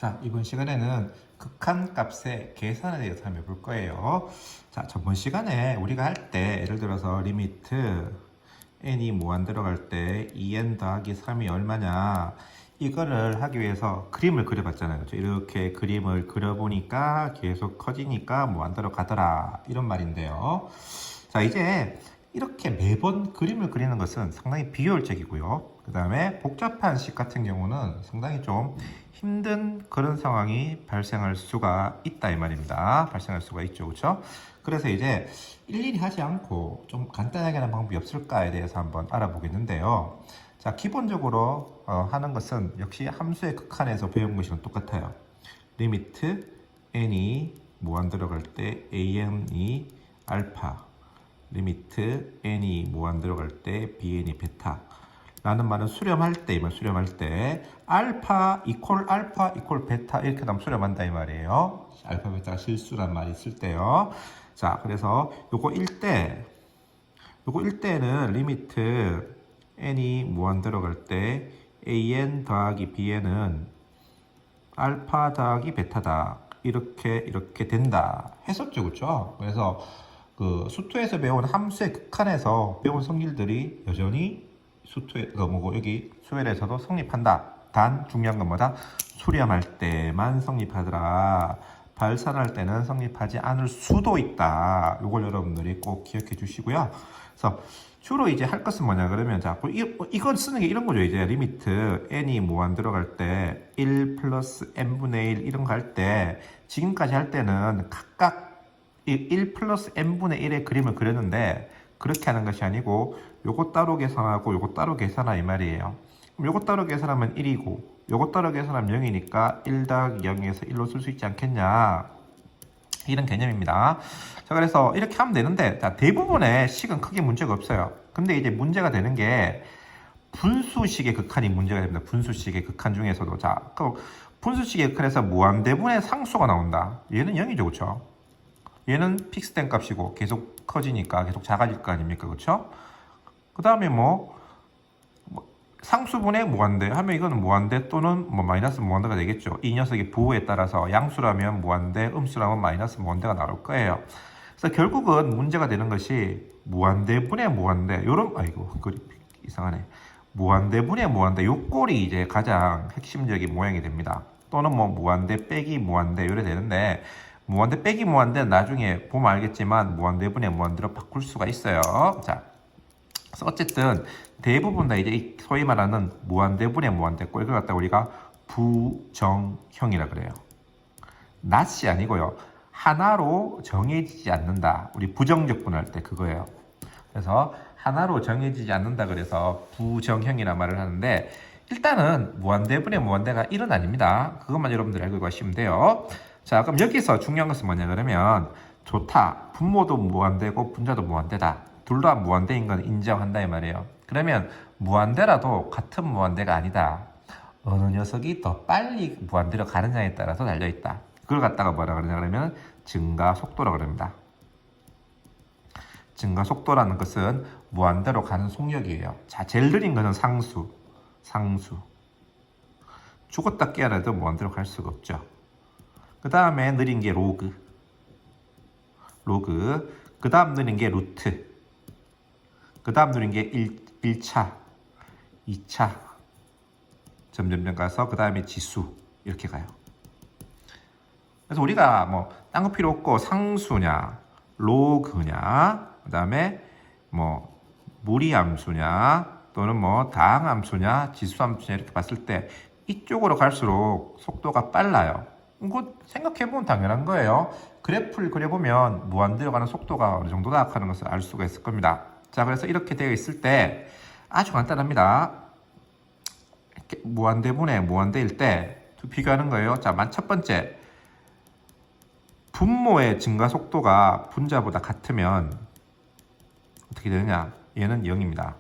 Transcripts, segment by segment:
자, 이번 시간에는 극한값의 계산에 대해서 한번 해볼 거예요. 자, 저번 시간에 우리가 할 때 예를 들어서 리미트 n이 무한 들어갈 때 2n 더하기 3이 얼마냐 이거를 하기 위해서 그림을 그려봤잖아요. 그렇죠? 이렇게 그림을 그려보니까 계속 커지니까 무한 들어가더라 이런 말인데요. 자, 이제 이렇게 매번 그림을 그리는 것은 상당히 비효율적이고요. 그 다음에 복잡한 식 같은 경우는 상당히 좀 힘든 그런 상황이 발생할 수가 있다 이 말입니다. 발생할 수가 있죠, 그렇죠? 그래서 이제 일일이 하지 않고 좀 간단하게 하는 방법이 없을까에 대해서 한번 알아보겠는데요. 자, 기본적으로 하는 것은 역시 함수의 극한에서 배운 것이랑 똑같아요. 리미트 n이 무한 들어갈 때 an이 알파, 리미트 n이 무한 들어갈 때 bn이 베타 라는 말은 수렴할 때, 수렴할 때 알파 이퀄 베타 이렇게 나면 수렴한다 이 말이에요. 알파 베타가 실수란 말이 있을 때요. 자, 그래서 요거 1대는 리미트 n이 무한 들어갈 때 an 더하기 bn은 알파 더하기 베타다 이렇게 된다 했었죠, 그렇죠? 그래서 그 수투에서 배운 함수의 극한에서 배운 성질들이 여전히 수투에 여기 수열에서도 성립한다. 단 중요한 건 뭐다? 수렴할 때만 성립하더라. 발산할 때는 성립하지 않을 수도 있다. 이걸 여러분들이 꼭 기억해 주시고요. 그래서 주로 이제 할 것은 뭐냐 그러면 자, 이건 쓰는 게 이런 거죠. 이제 리미트 n이 무한 들어갈 때 1 플러스 n분의 1 이런 거 할 때 지금까지 할 때는 각각 1 플러스 n분의 1의 그림을 그렸는데 그렇게 하는 것이 아니고 요거 따로 계산하고 요거 따로 계산하 이 말이에요. 그럼 요거 따로 계산하면 1이고 요거 따로 계산하면 0이니까 1 더하기 0에서 1로 쓸 수 있지 않겠냐 이런 개념입니다. 자, 그래서 이렇게 하면 되는데 자, 대부분의 식은 크게 문제가 없어요. 근데 이제 문제가 되는 게 분수식의 극한이 문제가 됩니다. 분수식의 극한 중에서도 자, 그 분수식의 극한에서 무한대분의 상수가 나온다. 얘는 0이죠, 그렇죠? 얘는 픽스된 값이고 계속 커지니까 계속 작아질 거 아닙니까, 그렇죠? 그 다음에 상수분의 무한대 하면 이거는 무한대 또는 마이너스 무한대가 되겠죠. 이 녀석의 부호에 따라서 양수라면 무한대, 음수라면 마이너스 무한대가 나올 거예요. 그래서 결국은 문제가 되는 것이 무한대분의 무한대 요런 그림 이상하네. 무한대분의 무한대 요 꼴이 이제 가장 핵심적인 모양이 됩니다. 또는 무한대 빼기 무한대 요래 되는데 무한대 빼기 무한대 나중에 보면 알겠지만 무한대분의 무한대로 바꿀 수가 있어요. 자, 그래서 어쨌든 대부분 다 이제 소위 말하는 무한대분의 무한대꼴 이걸 갖다 우리가 부정형이라 그래요. 낫이 아니고요. 하나로 정해지지 않는다. 우리 부정적 분할 때 그거예요. 그래서 하나로 정해지지 않는다 그래서 부정형이라 말을 하는데 일단은 무한대분의 무한대가 1은 아닙니다. 그것만 여러분들 알고 가시면 돼요. 자, 그럼 여기서 중요한 것은 뭐냐 그러면 좋다. 분모도 무한대고 분자도 무한대다. 둘 다 무한대인 건 인정한다 이 말이에요. 그러면 무한대라도 같은 무한대가 아니다. 어느 녀석이 더 빨리 무한대로 가느냐에 따라서 달려있다. 그걸 갖다가 뭐라 그러냐 그러면 증가 속도라 그럽니다. 증가 속도라는 것은 무한대로 가는 속력이에요. 자, 제일 느린 것은 상수. 죽었다 깨어나도 무한대로 갈 수가 없죠. 그 다음에 느린 게 로그. 그 다음 느린 게 루트. 그 다음 느린 게 1차, 2차. 점점점 가서 그 다음에 지수. 이렇게 가요. 그래서 우리가 딴 거 필요 없고 상수냐, 로그냐, 그 다음에 무리함수냐, 또는 다항함수냐, 지수함수냐 이렇게 봤을 때 이쪽으로 갈수록 속도가 빨라요. 이거 생각해보면 당연한 거예요. 그래프를 그려보면 무한대로 가는 속도가 어느 정도다 하는 것을 알 수가 있을 겁니다. 자, 그래서 이렇게 되어 있을 때 아주 간단합니다. 이렇게 무한대분의 무한대일 때 비교하는 거예요. 자, 첫 번째 분모의 증가 속도가 분자보다 같으면 어떻게 되느냐? 얘는 0입니다.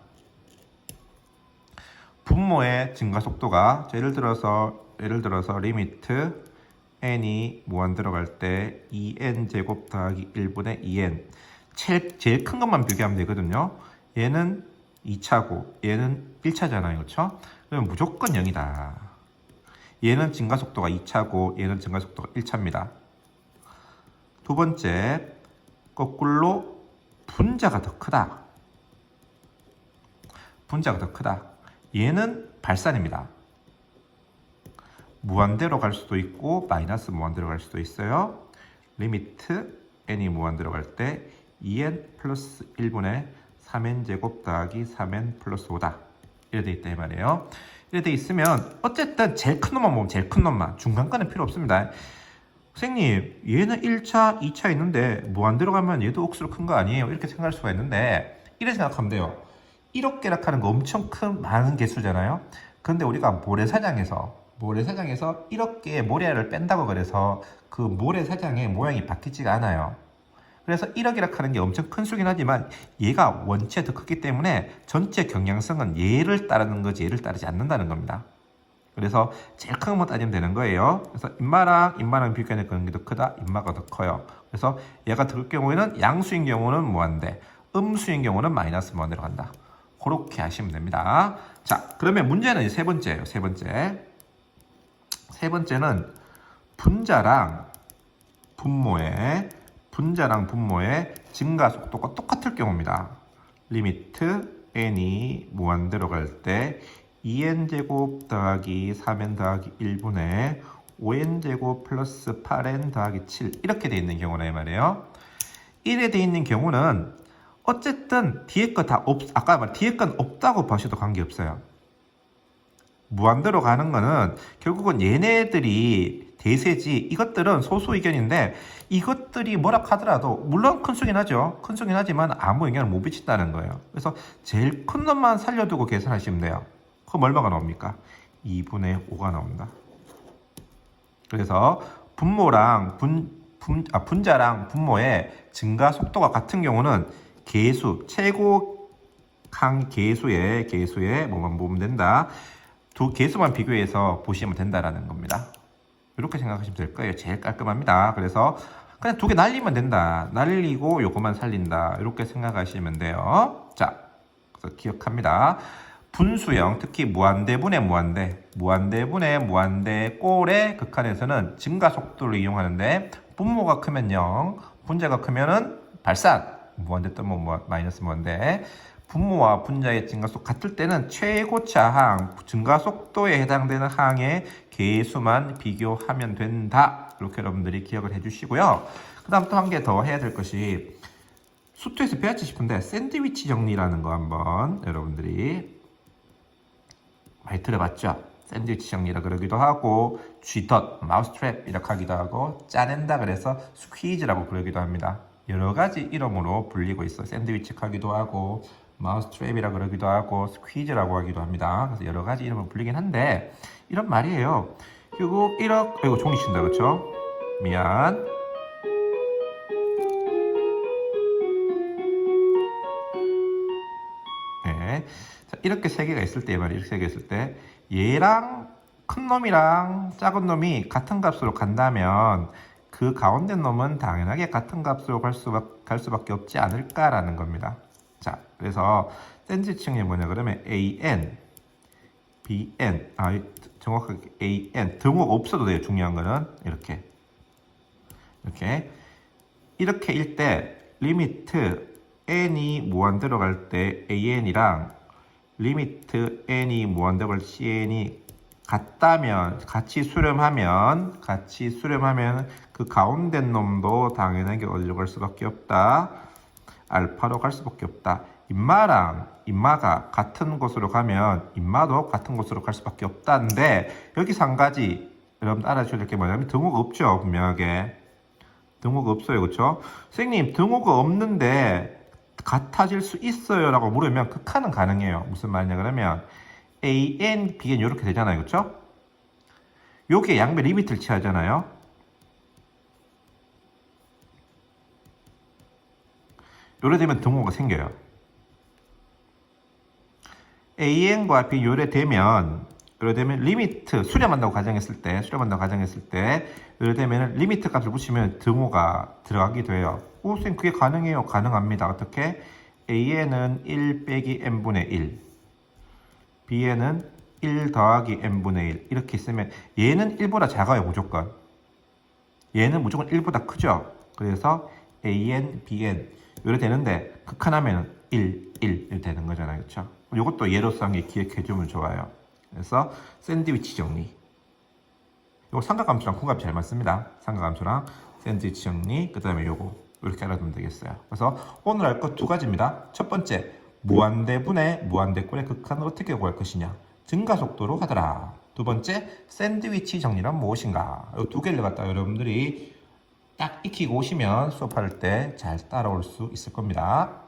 분모의 증가 속도가 예를 들어서 리미트 n이 무한 들어갈 때 2n 제곱 더하기 1분의 2n 제일 큰 것만 비교하면 되거든요. 얘는 2차고 얘는 1차잖아요. 그렇죠? 그러면 무조건 0이다. 얘는 증가속도가 2차고 얘는 증가속도가 1차입니다. 두 번째, 거꾸로 분자가 더 크다. 분자가 더 크다. 얘는 발산입니다. 무한대로 갈 수도 있고 마이너스 무한대로 갈 수도 있어요. 리미트 n이 무한대로 갈 때 2n 플러스 1분의 3n 제곱 더하기 3n 플러스 5다. 이래 돼 있다 이 말이에요. 이래 돼 있으면 어쨌든 제일 큰 놈만 보면 제일 큰 놈만, 중간가는 필요 없습니다. 선생님, 얘는 1차, 2차 있는데 무한대로 가면 얘도 억수로 큰 거 아니에요? 이렇게 생각할 수가 있는데 이렇게 생각하면 돼요. 1억 개락하는 거 엄청 큰 많은 개수잖아요. 근데 우리가 모래사장에서 1억 개의 모래알을 뺀다고 그래서 그 모래사장의 모양이 바뀌지가 않아요. 그래서 1억이라 하는 게 엄청 큰 수긴 하지만 얘가 원체 더 크기 때문에 전체 경량성은 얘를 따르는 거지 얘를 따르지 않는다는 겁니다. 그래서 제일 큰 것만 따지면 되는 거예요. 그래서 인마랑 비교하는 그런 게 더 크다, 인마가 더 커요. 그래서 얘가 더 클 경우에는 양수인 경우는 무한대, 음수인 경우는 마이너스 무한대로 간다. 그렇게 하시면 됩니다. 자, 그러면 문제는 세 번째예요. 세 번째는 분자랑 분모의 증가 속도가 똑같을 경우입니다. 리미트 n이 무한대로 갈 때 2n제곱 더하기 3n 더하기 1분의 5n제곱 플러스 8n 더하기 7 이렇게 돼 있는 경우라 이 말이에요. 이래 돼 있는 경우는 어쨌든 뒤에 거 다 아까 말 뒤에 건 없다고 보셔도 관계없어요. 무한대로 가는 거는 결국은 얘네들이 대세지, 이것들은 소수 의견인데 이것들이 뭐라 하더라도 물론 큰 수긴 하죠. 큰 수긴 하지만 아무 영향을 못 미친다는 거예요. 그래서 제일 큰 놈만 살려두고 계산하시면 돼요. 그럼 얼마가 나옵니까? 2분의 5가 나옵니다. 그래서 분자랑 분모의 증가 속도가 같은 경우는 계수, 최고 계수의 뭐만 보면 된다. 두 개수만 비교해서 보시면 된다라는 겁니다. 이렇게 생각하시면 될 거예요. 제일 깔끔합니다. 그래서 그냥 두 개 날리면 된다. 날리고 요거만 살린다. 이렇게 생각하시면 돼요. 자, 그래서 기억합니다. 분수형, 특히 무한대분의 무한대 꼴의 극한에서는 증가 속도를 이용하는데 분모가 크면 0, 분자가 크면은 발산, 무한대 또는 마이너스 무한대. 분모와 분자의 증가속 같을 때는 최고차 항, 증가속도에 해당되는 항의 개수만 비교하면 된다. 이렇게 여러분들이 기억을 해주시고요. 그 다음 또 한 개 더 해야 될 것이 수투에서 배웠지 싶은데 샌드위치 정리라는 거 한번 여러분들이 많이 들어봤죠? 샌드위치 정리라 그러기도 하고 쥐덫, 마우스트랩 이렇게 하기도 하고 짜낸다 그래서 스퀴즈라고 그러기도 합니다. 여러 가지 이름으로 불리고 있어. 샌드위치 하기도 하고 마우스트랩이라 그러기도 하고 스퀴즈라고 하기도 합니다. 그래서 여러 가지 이름을 불리긴 한데 이런 말이에요. 결국 이거 종이 친다 그렇죠? 미안. 네. 자, 이렇게 세 개가 있을 때 말이에요. 이렇게 세 개 있을 때 얘랑 큰 놈이랑 작은 놈이 같은 값으로 간다면 그 가운데 놈은 당연하게 같은 값으로 갈 수밖에 없지 않을까라는 겁니다. 자, 그래서 샌드위치형이 뭐냐 그러면 AN, BN, 정확하게 AN 등호가 없어도 돼요. 중요한 거는 이렇게 일 때 리미트 n이 무한대로 갈 때 AN이랑 리미트 n이 무한대로 갈 CN이 같다면 같이 수렴하면 그 가운데 놈도 당연하게 어디로 갈 수밖에 없다. 알파로 갈 수밖에 없다. 인마가 같은 곳으로 가면 인마도 같은 곳으로 갈 수밖에 없다는데 여기서 한 가지 여러분 알아주셔야 될 게 뭐냐면 등호가 없죠. 분명하게 등호가 없어요. 그렇죠? 선생님 등호가 없는데 같아질 수 있어요 라고 물으면 극한은 가능해요. 무슨 말이냐 그러면 AN, BN 이렇게 되잖아요. 그렇죠? 요게 양배 리미트를 취하잖아요. 요래 되면 등호가 생겨요. AN과 B 요래 되면 리미트 수렴한다고 가정했을 때 요래 되면 리미트 값을 붙이면 등호가 들어가게 돼요. 선생님 그게 가능해요. 가능합니다. 어떻게? AN은 1 빼기 n분의 1 BN은 1 더하기 n분의 1 이렇게 쓰면 얘는 1보다 작아요. 무조건. 얘는 무조건 1보다 크죠. 그래서 an, bn 이렇게 되는데 극한하면 1, 1 이렇게 되는 거잖아요. 그렇죠? 이것도 예로상에 기억해주면 좋아요. 그래서 샌드위치 정리. 이거 삼각함수랑 궁합이 잘 맞습니다. 삼각함수랑 샌드위치 정리. 그 다음에 요거 이렇게 알아두면 되겠어요. 그래서 오늘 할 것 두 가지입니다. 첫 번째, 무한대분의 무한대꼴의 극한을 어떻게 구할 것이냐. 증가속도로 하더라. 두 번째, 샌드위치 정리란 무엇인가. 이 두 개를 갖다가 여러분들이 딱 익히고 오시면 수업할 때 잘 따라올 수 있을 겁니다.